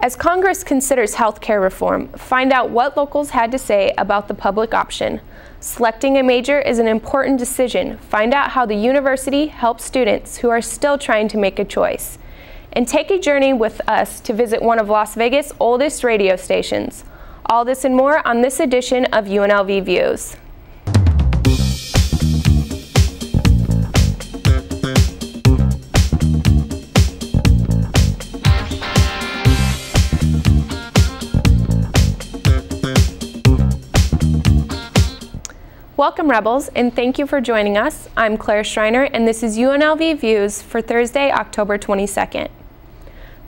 As Congress considers health care reform, find out what locals had to say about the public option. Selecting a major is an important decision. Find out how the university helps students who are still trying to make a choice. And take a journey with us to visit one of Las Vegas' oldest radio stations. All this and more on this edition of UNLV Views. Welcome, Rebels, and thank you for joining us. I'm Claire Schreiner, and this is UNLV Views for Thursday, October 22nd.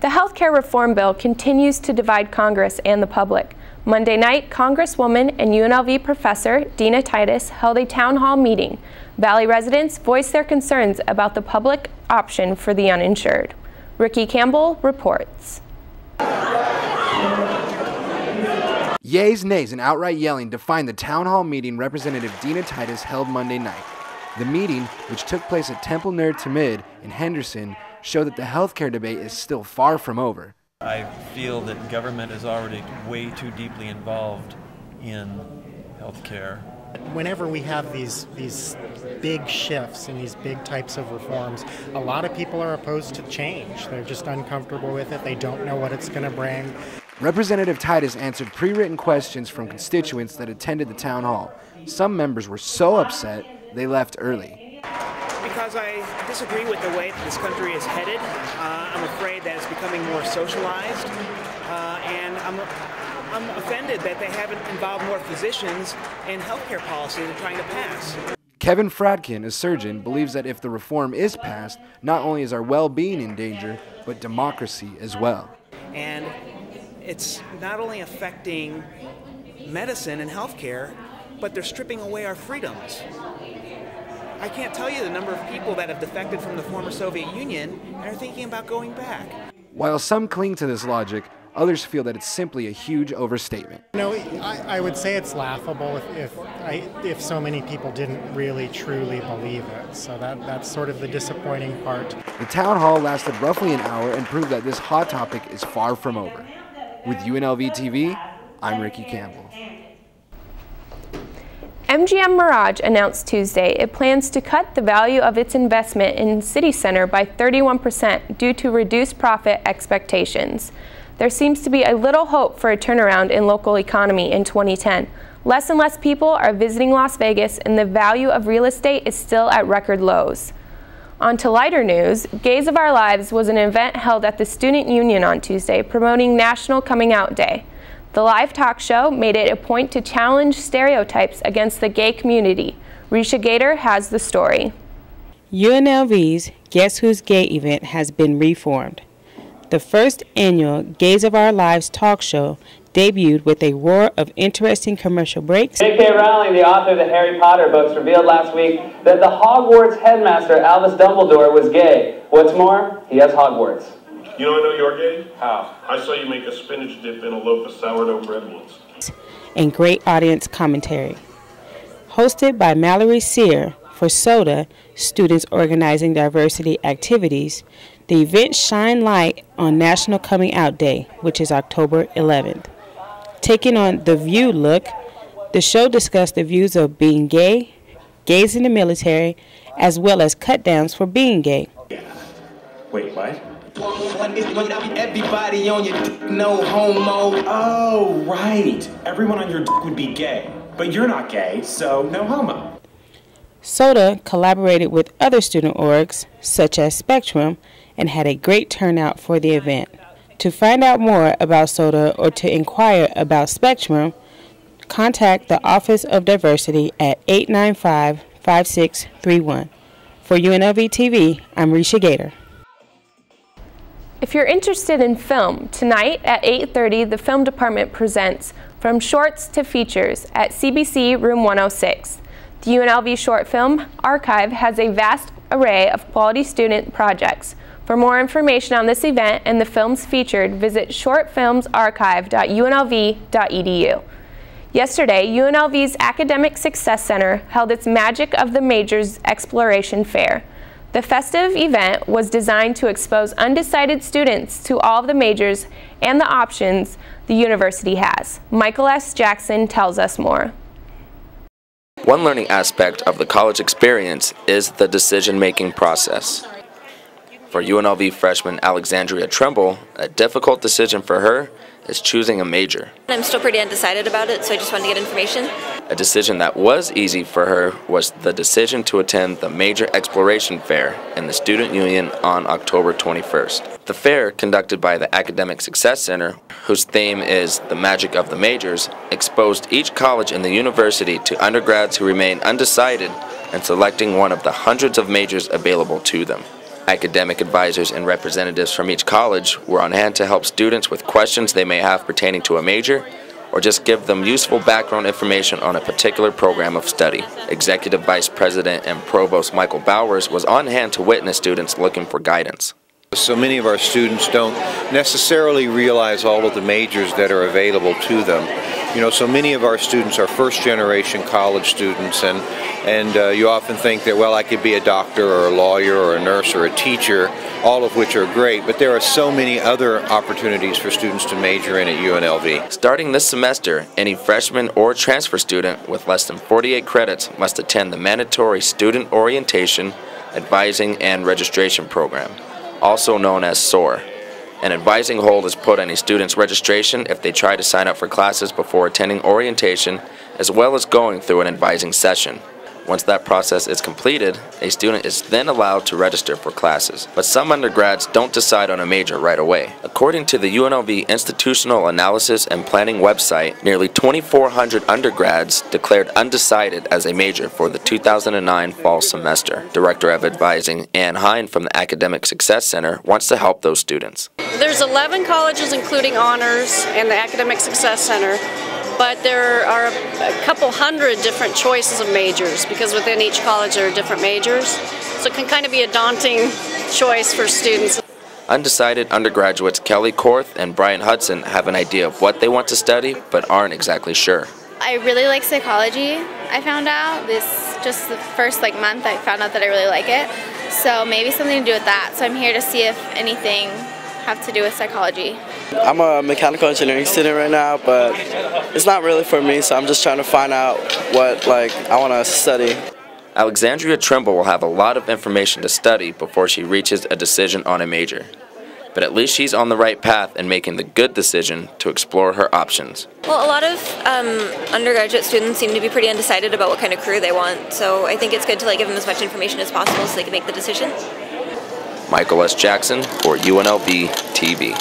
The healthcare reform bill continues to divide Congress and the public. Monday night, Congresswoman and UNLV professor Dina Titus held a town hall meeting. Valley residents voiced their concerns about the public option for the uninsured. Ricky Campbell reports. Yays, nays, and outright yelling defined the town hall meeting Representative Dina Titus held Monday night. The meeting, which took place at Temple Nerd to Mid in Henderson, showed that the healthcare debate is still far from over. I feel that government is already way too deeply involved in healthcare. Whenever we have these big shifts and these big types of reforms, a lot of people are opposed to change. They're just uncomfortable with it. They don't know what it's going to bring. Representative Titus answered pre-written questions from constituents that attended the town hall. Some members were so upset they left early. Because I disagree with the way that this country is headed. I'm afraid that it's becoming more socialized, and I'm offended that they haven't involved more physicians in healthcare policy they're trying to pass. Kevin Fradkin, a surgeon, believes that if the reform is passed, not only is our well-being in danger, but democracy as well. And it's not only affecting medicine and healthcare, but they're stripping away our freedoms. I can't tell you the number of people that have defected from the former Soviet Union and are thinking about going back. While some cling to this logic, others feel that it's simply a huge overstatement. No, I would say it's laughable if so many people didn't really truly believe it. So that's sort of the disappointing part. The town hall lasted roughly an hour and proved that this hot topic is far from over. With UNLV TV, I'm Ricky Campbell. MGM Mirage announced Tuesday it plans to cut the value of its investment in City Center by 31% due to reduced profit expectations. There seems to be a little hope for a turnaround in local economy in 2010. Less and less people are visiting Las Vegas, and the value of real estate is still at record lows. On to lighter news, Gays of Our Lives was an event held at the Student Union on Tuesday promoting National Coming Out Day. The live talk show made it a point to challenge stereotypes against the gay community. Risha Gator has the story. UNLV's Guess Who's Gay event has been reformed. The first annual Gays of Our Lives talk show debuted with a roar of interesting commercial breaks. J.K. Rowling, the author of the Harry Potter books, revealed last week that the Hogwarts headmaster, Albus Dumbledore, was gay. What's more, he has Hogwarts. You know I know you're gay? How? I saw you make a spinach dip in a loaf of sourdough bread once. And great audience commentary. Hosted by Mallory Sear for SODA, Students Organizing Diversity Activities, the event shined light on National Coming Out Day, which is October 11th. Taking on the View look, the show discussed the views of being gay, gays in the military, as well as cut-downs for being gay. Wait, what? Everybody on your no homo. Oh, right. Everyone on your would be gay, but you're not gay, so no homo. SODA collaborated with other student orgs, such as Spectrum, and had a great turnout for the event. To find out more about SODA or to inquire about Spectrum, contact the Office of Diversity at 895-5631. For UNLV TV, I'm Risha Gator. If you're interested in film, tonight at 8:30, the film department presents From Shorts to Features at CBC Room 106. The UNLV Short Film Archive has a vast array of quality student projects. For more information on this event and the films featured, visit shortfilmsarchive.unlv.edu. Yesterday, UNLV's Academic Success Center held its Magic of the Majors Exploration Fair. The festive event was designed to expose undecided students to all of the majors and the options the university has. Michael S. Jackson tells us more. One learning aspect of the college experience is the decision-making process. For UNLV freshman Alexandria Trimble, a difficult decision for her is choosing a major. I'm still pretty undecided about it, so I just wanted to get information. A decision that was easy for her was the decision to attend the Major Exploration Fair in the Student Union on October 21st. The fair, conducted by the Academic Success Center, whose theme is the magic of the majors, exposed each college in the university to undergrads who remain undecided and selecting one of the hundreds of majors available to them. Academic advisors and representatives from each college were on hand to help students with questions they may have pertaining to a major, or just give them useful background information on a particular program of study. Executive Vice President and Provost Michael Bowers was on hand to witness students looking for guidance. So many of our students don't necessarily realize all of the majors that are available to them. You know, so many of our students are first-generation college students, and you often think that, well, I could be a doctor or a lawyer or a nurse or a teacher, all of which are great, but there are so many other opportunities for students to major in at UNLV. Starting this semester, any freshman or transfer student with less than 48 credits must attend the mandatory Student Orientation, Advising, and Registration Program, also known as SOAR. An advising hold is put on a student's registration if they try to sign up for classes before attending orientation, as well as going through an advising session. Once that process is completed, a student is then allowed to register for classes. But some undergrads don't decide on a major right away. According to the UNLV Institutional Analysis and Planning website, nearly 2,400 undergrads declared undecided as a major for the 2009 fall semester. Director of Advising Ann Hine from the Academic Success Center wants to help those students. There's 11 colleges including honors and the Academic Success Center. But there are a couple hundred different choices of majors because within each college there are different majors. So it can kind of be a daunting choice for students. Undecided undergraduates Kelly Korth and Brian Hudson have an idea of what they want to study but aren't exactly sure. I really like psychology. I found out just the first month I found out that I really like it. So maybe something to do with that. So I'm here to see if anything have to do with psychology. I'm a mechanical engineering student right now, but it's not really for me, so I'm just trying to find out what I want to study. Alexandria Trimble will have a lot of information to study before she reaches a decision on a major. But at least she's on the right path in making the good decision to explore her options. Well, a lot of undergraduate students seem to be pretty undecided about what kind of career they want, so I think it's good to give them as much information as possible so they can make the decision. Michael S. Jackson for UNLV TV.